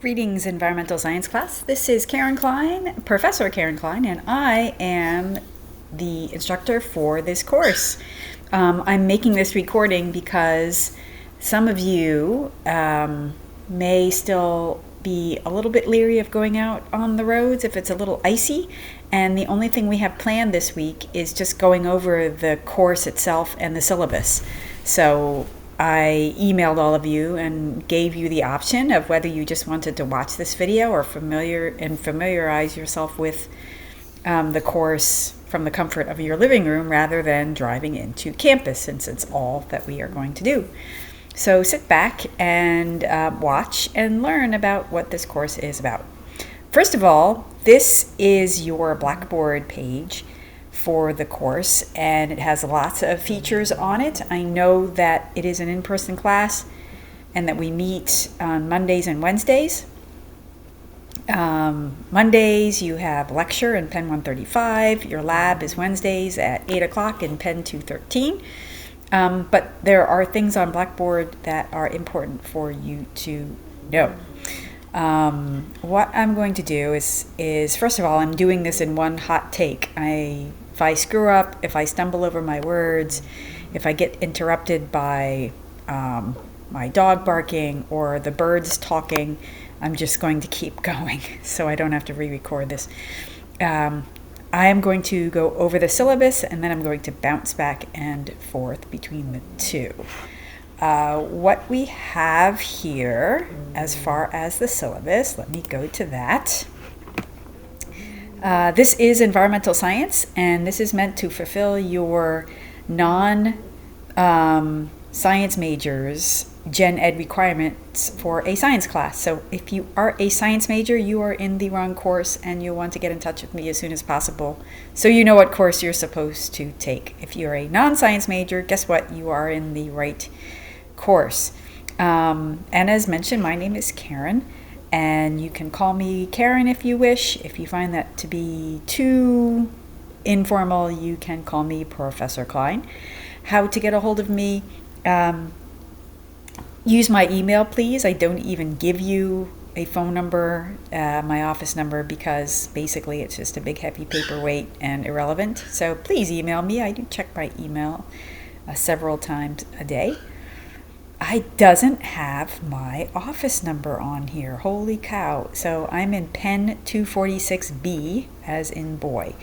Greetings, environmental science class. This is Karen Klein, Professor Karen Klein, and I am the instructor for this course. I'm making this recording because some of you may still be a little bit leery of going out on the roads if it's a little icy, and the only thing we have planned this week is just going over the course itself and the syllabus. So I emailed all of you and gave you the option of whether you just wanted to watch this video or familiarize yourself with the course from the comfort of your living room rather than driving into campus, since it's all that we are going to do. So sit back and watch and learn about what this course is about. First of all, this is your Blackboard page for the course, and it has lots of features on it. I know that it is an in-person class and that we meet on Mondays and Wednesdays. Mondays you have lecture in Pen 135. Your lab is Wednesdays at 8 o'clock in Pen 213. But there are things on Blackboard that are important for you to know. What I'm going to do is first of all, I'm doing this in one hot take. If I screw up, if I stumble over my words, if I get interrupted by my dog barking or the birds talking, I'm just going to keep going so I don't have to re-record this. I am going to go over the syllabus and then I'm going to bounce back and forth between the two. What we have here as far as the syllabus, let me go to that. This is environmental science, and this is meant to fulfill your non-science majors gen ed requirements for a science class. So if you are a science major, you are in the wrong course and you'll want to get in touch with me as soon as possible so you know what course you're supposed to take. If you're a non-science major, guess what? You are in the right course. And as mentioned, my name is Karen. And you can call me Karen if you wish. If you find that to be too informal, you can call me Professor Klein. How to get a hold of me? Use my email, please. I don't even give you a phone number, my office number, because basically it's just a big heavy paperweight and irrelevant. So please email me. I do check my email several times a day. It doesn't have my office number on here. Holy cow. So I'm in Pen 246B, as in boy.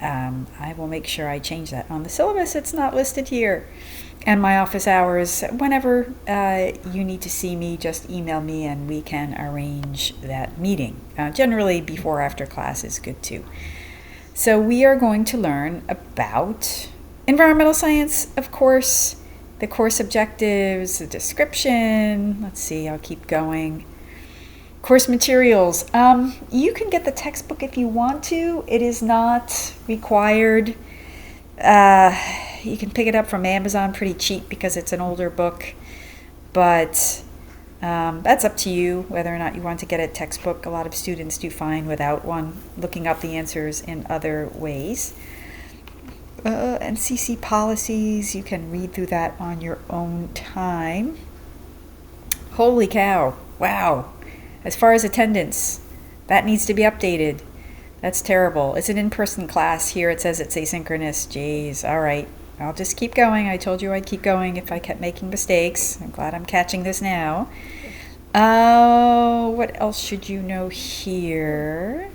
I will make sure I change that. On the syllabus, it's not listed here. And my office hours, whenever you need to see me, just email me and we can arrange that meeting. Generally, before or after class is good too. So we are going to learn about environmental science, of course, the course objectives, the description. Let's see, I'll keep going. Course materials. You can get the textbook if you want to. It is not required. You can pick it up from Amazon pretty cheap because it's an older book. But that's up to you whether or not you want to get a textbook. A lot of students do fine without one, looking up the answers in other ways. NCC policies, you can read through that on your own time. Holy cow, wow. As far as attendance, that needs to be updated. That's terrible. It's an in-person class. Here it says it's asynchronous. Jeez, all right. I'll just keep going. I told you I'd keep going if I kept making mistakes. I'm glad I'm catching this now. What else should you know here?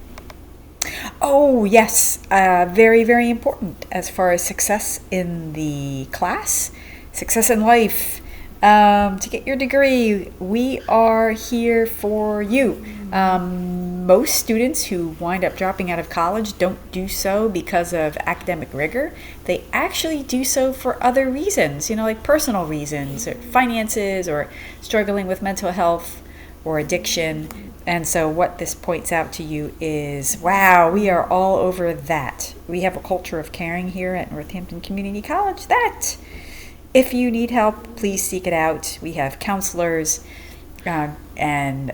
Oh, yes, very, very important as far as success in the class, success in life. To get your degree, we are here for you. Most students who wind up dropping out of college don't do so because of academic rigor. They actually do so for other reasons, like personal reasons, or finances, or struggling with mental health or addiction. And so what this points out to you is, wow, we are all over that. We have a culture of caring here at Northampton Community College that if you need help, please seek it out. We have counselors and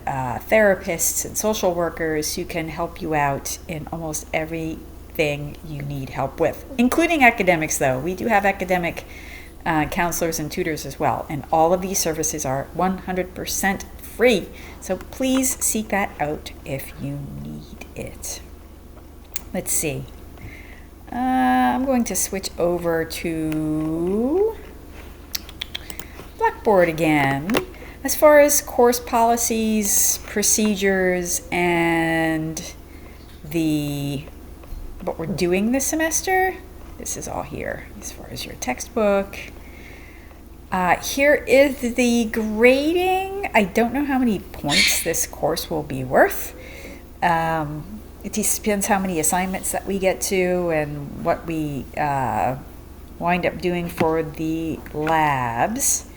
therapists and social workers who can help you out in almost everything you need help with, including academics, though. We do have academic counselors and tutors as well. And all of these services are 100% free. So please seek that out if you need it. Let's see. I'm going to switch over to Blackboard again. As far as course policies, procedures, and what we're doing this semester, this is all here. As far as your textbook, here is the grading. I don't know how many points this course will be worth. It depends how many assignments that we get to and what we wind up doing for the labs.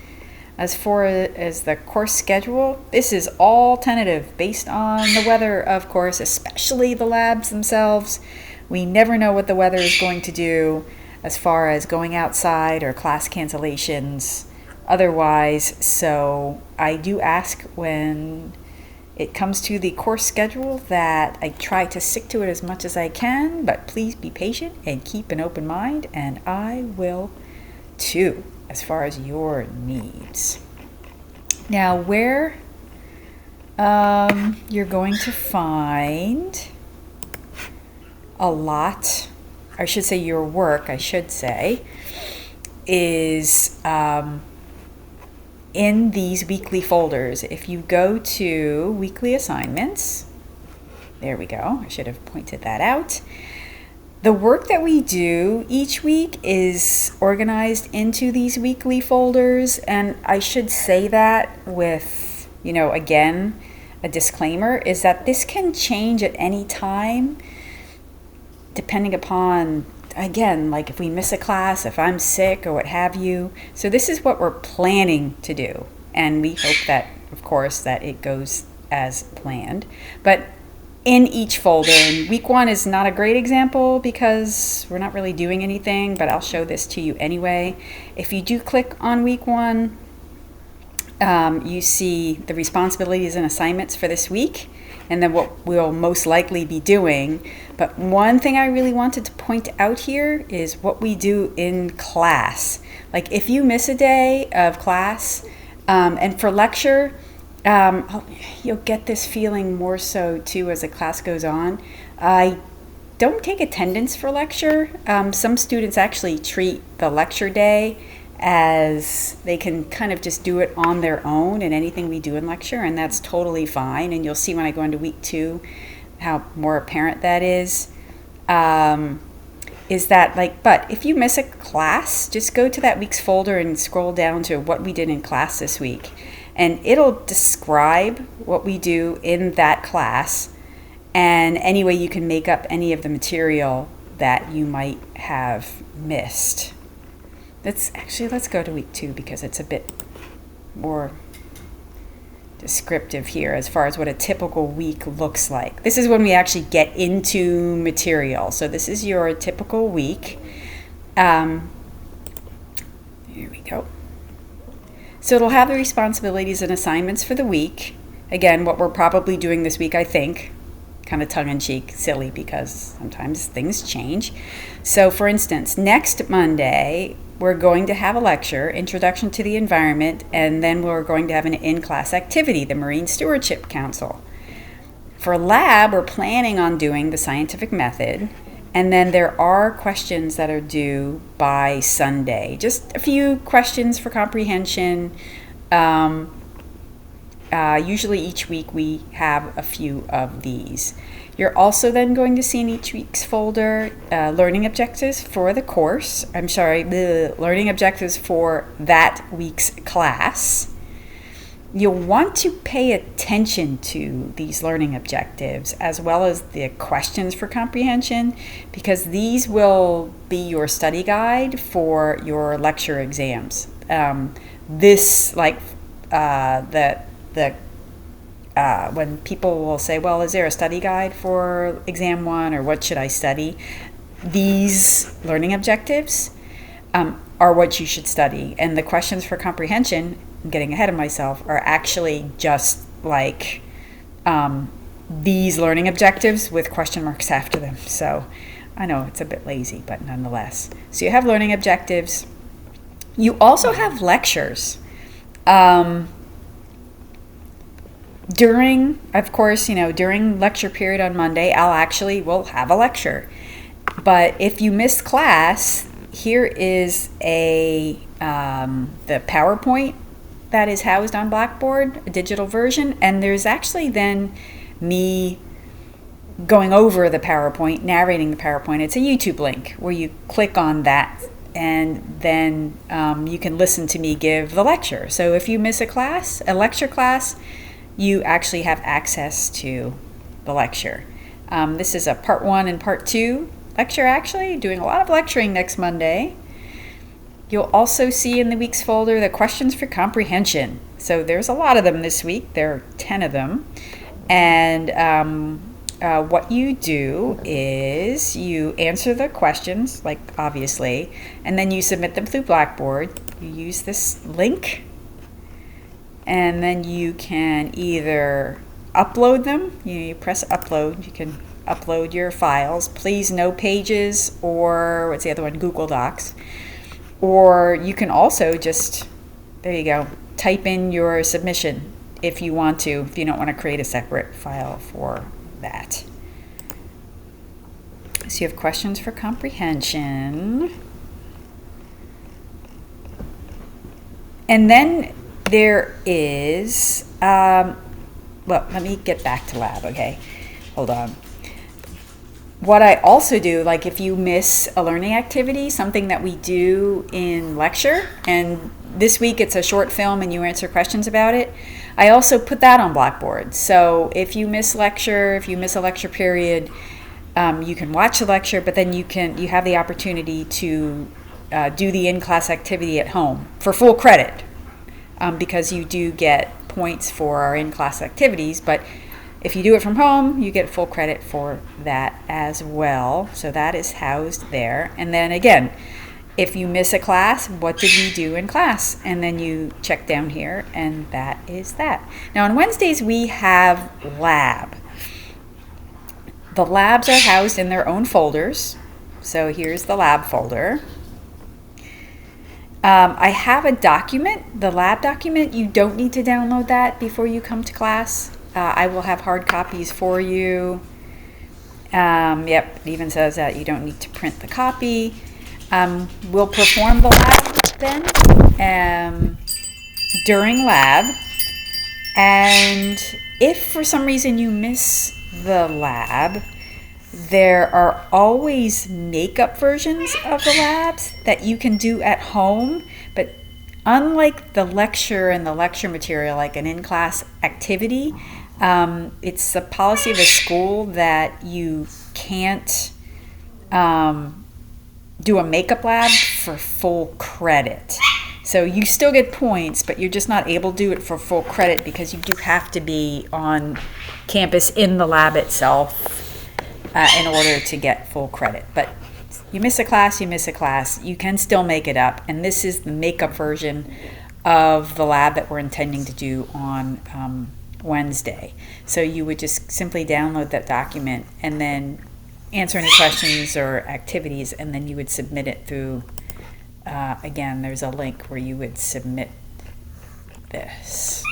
As far as the course schedule, this is all tentative based on the weather, of course, especially the labs themselves. We never know what the weather is going to do as far as going outside or class cancellations otherwise. So I do ask when it comes to the course schedule that I try to stick to it as much as I can, but please be patient and keep an open mind, and I will too, as far as your needs. Now, where you're going to find a lot, I should say your work, is in these weekly folders. If you go to weekly assignments, there we go, I should have pointed that out. The work that we do each week is organized into these weekly folders, and I should say that with, again, a disclaimer, is that this can change at any time depending upon, again, like if we miss a class, if I'm sick or what have you. So this is what we're planning to do, and we hope that, of course, that it goes as planned. But in each folder, and week 1 is not a great example because we're not really doing anything, but I'll show this to you anyway. If you do click on week 1, you see the responsibilities and assignments for this week, and then what we'll most likely be doing. But one thing I really wanted to point out here is what we do in class. Like if you miss a day of class, and for lecture, you'll get this feeling more so too as the class goes on. I don't take attendance for lecture. Some students actually treat the lecture day as they can kind of just do it on their own in anything we do in lecture, and that's totally fine. And you'll see when I go into week 2 how more apparent that is. Is that but if you miss a class, just go to that week's folder and scroll down to what we did in class this week. And it'll describe what we do in that class, and any way you can make up any of the material that you might have missed. Let's go to week 2 because it's a bit more descriptive here as far as what a typical week looks like. This is when we actually get into material. So this is your typical week. Here we go. So it'll have the responsibilities and assignments for the week. Again, what we're probably doing this week, I think, kind of tongue-in-cheek, silly, because sometimes things change. So for instance, next Monday, we're going to have a lecture, Introduction to the Environment, and then we're going to have an in-class activity, the Marine Stewardship Council. For lab, we're planning on doing the scientific method, and then there are questions that are due by Sunday. Just a few questions for comprehension. Usually each week we have a few of these. You're also then going to see in each week's folder learning objectives for the course. The learning objectives for that week's class. You'll want to pay attention to these learning objectives as well as the questions for comprehension, because these will be your study guide for your lecture exams. When people will say, well, is there a study guide for exam 1 or what should I study? These learning objectives are what you should study. And the questions for comprehension, I'm getting ahead of myself, are actually just like these learning objectives with question marks after them. So I know it's a bit lazy, but nonetheless. So you have learning objectives. You also have lectures. Um, of course, during lecture period on Monday, we'll have a lecture. But if you missed class, here is the PowerPoint that is housed on Blackboard, a digital version, and there's actually then me going over the PowerPoint, narrating the PowerPoint. It's a YouTube link where you click on that, and then you can listen to me give the lecture. So if you miss a lecture class, you actually have access to the lecture. This is a part 1 and part 2 lecture, actually, doing a lot of lecturing next Monday. You'll also see in the week's folder the questions for comprehension. So there's a lot of them this week. There are 10 of them. And what you do is you answer the questions, like obviously, and then you submit them through Blackboard. You use this link, and then you can either upload them. You press upload. You can upload your files. Please, no Pages or what's the other one? Google Docs. Or you can also just, there you go, type in your submission if you want to, if you don't want to create a separate file for that. So you have questions for comprehension. And then there is, well, let me get back to lab, okay? Hold on. What I also do, like if you miss a learning activity, something that we do in lecture, and this week it's a short film and you answer questions about it, I also put that on Blackboard. So if you miss a lecture period, you can watch the lecture, but then you have the opportunity to do the in-class activity at home for full credit, because you do get points for our in-class activities, but if you do it from home, you get full credit for that as well. So that is housed there. And then again, if you miss a class, what did we do in class? And then you check down here, and that is that. Now on Wednesdays, we have lab. The labs are housed in their own folders. So here's the lab folder. I have a document, the lab document. You don't need to download that before you come to class. I will have hard copies for you. Yep, it even says that you don't need to print the copy. We'll perform the lab then during lab. And if for some reason you miss the lab, there are always makeup versions of the labs that you can do at home. But unlike the lecture and the lecture material, like an in-class activity, it's the policy of the school that you can't do a makeup lab for full credit. So you still get points, but you're just not able to do it for full credit because you do have to be on campus in the lab itself in order to get full credit. But you miss a class, you can still make it up. And this is the makeup version of the lab that we're intending to do on Wednesday. So you would just simply download that document and then answer any questions or activities, and then you would submit it through, again, there's a link where you would submit this.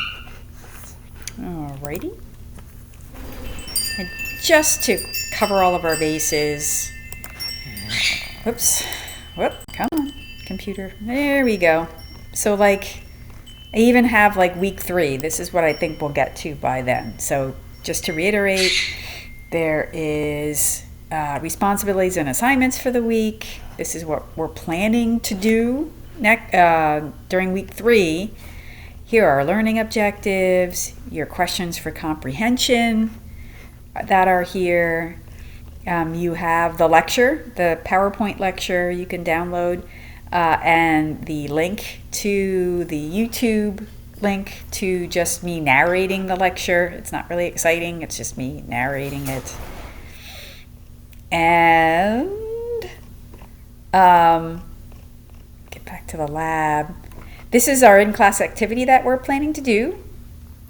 Alrighty. And just to cover all of our bases, whoops, come on, computer, there we go. So like, I even have like week 3. This is what I think we'll get to by then. So just to reiterate, there is responsibilities and assignments for the week. This is what we're planning to do during week 3. Here are our learning objectives, your questions for comprehension that are here. You have the lecture, the PowerPoint lecture you can download, and the link to the YouTube link to just me narrating the lecture. It's not really exciting, it's just me narrating it. And get back to the lab. This is our in-class activity that we're planning to do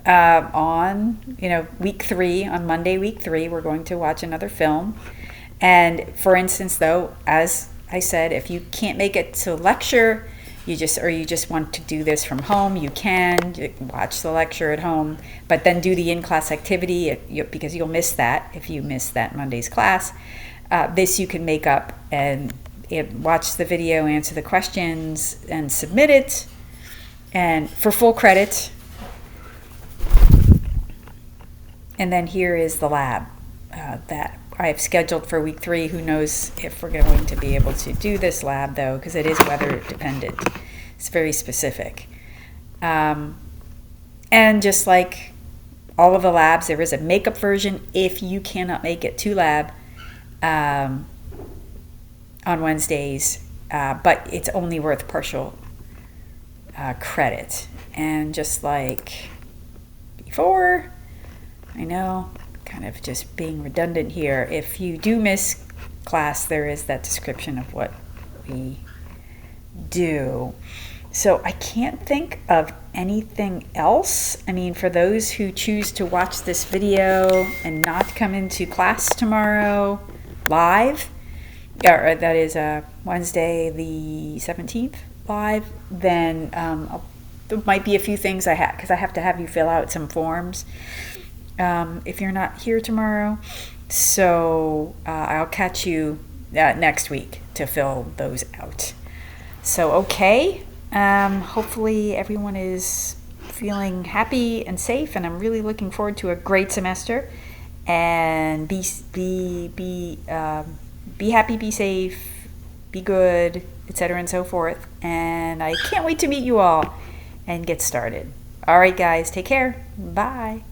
on week 3. On Monday, week 3, we're going to watch another film. And for instance, though, as I said, if you can't make it to lecture, you just want to do this from home, you can watch the lecture at home, but then do the in-class activity because you'll miss that if you miss that Monday's class. This you can make up and watch the video, answer the questions, and submit it, and for full credit. And then here is the lab that I've scheduled for week 3. Who knows if we're going to be able to do this lab, though, because it is weather dependent. It's very specific. And just like all of the labs, there is a makeup version if you cannot make it to lab on Wednesdays, but it's only worth partial credit. And just like before, I know, kind of just being redundant here. If you do miss class, there is that description of what we do. So I can't think of anything else. I mean, for those who choose to watch this video and not come into class tomorrow live, or that is Wednesday the 17th live, then there might be a few things I have, because I have to have you fill out some forms if you're not here tomorrow. So I'll catch you next week to fill those out. So, okay. Hopefully everyone is feeling happy and safe, and I'm really looking forward to a great semester. And be happy, be safe, be good, etc. and so forth. And I can't wait to meet you all and get started. All right, guys, take care. Bye.